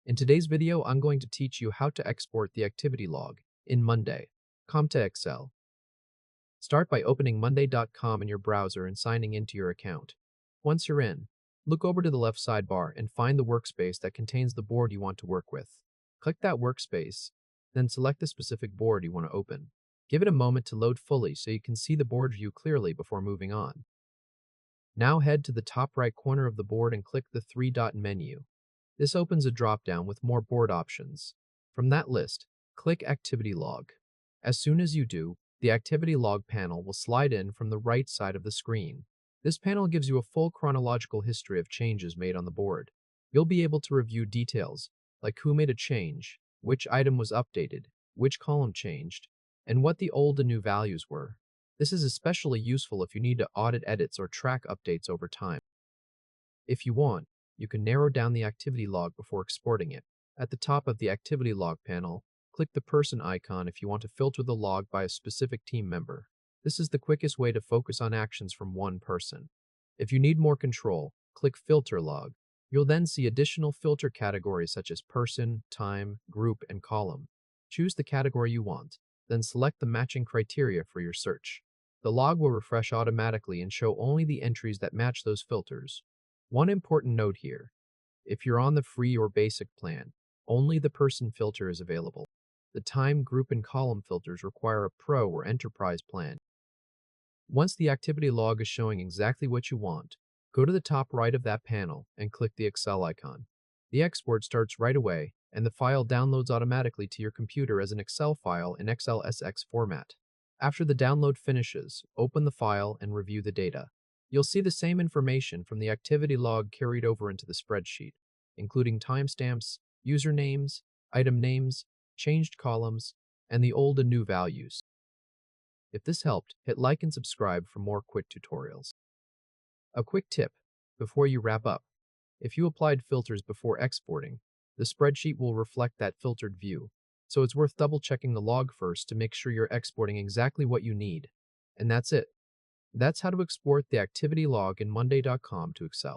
In today's video, I'm going to teach you how to export the activity log in Monday.com to Excel. Start by opening monday.com in your browser and signing into your account. Once you're in, look over to the left sidebar and find the workspace that contains the board you want to work with. Click that workspace, then select the specific board you want to open. Give it a moment to load fully so you can see the board view clearly before moving on. Now head to the top right corner of the board and click the three-dot menu. This opens a drop-down with more board options. From that list, click Activity Log. As soon as you do, the Activity Log panel will slide in from the right side of the screen. This panel gives you a full chronological history of changes made on the board. You'll be able to review details like who made a change, which item was updated, which column changed, and what the old and new values were. This is especially useful if you need to audit edits or track updates over time. If you want, you can narrow down the activity log before exporting it. At the top of the activity log panel, click the person icon if you want to filter the log by a specific team member. This is the quickest way to focus on actions from one person. If you need more control, click Filter Log. You'll then see additional filter categories such as person, time, group, and column. Choose the category you want, then select the matching criteria for your search. The log will refresh automatically and show only the entries that match those filters. One important note here: if you're on the free or basic plan, only the person filter is available. The time, group, and column filters require a pro or enterprise plan. Once the activity log is showing exactly what you want, go to the top right of that panel and click the Excel icon. The export starts right away, and the file downloads automatically to your computer as an Excel file in XLSX format. After the download finishes, open the file and review the data. You'll see the same information from the activity log carried over into the spreadsheet, including timestamps, usernames, item names, changed columns, and the old and new values. If this helped, hit like and subscribe for more quick tutorials. A quick tip before you wrap up: if you applied filters before exporting, the spreadsheet will reflect that filtered view, so it's worth double-checking the log first to make sure you're exporting exactly what you need. And that's it. That's how to export the activity log in monday.com to Excel.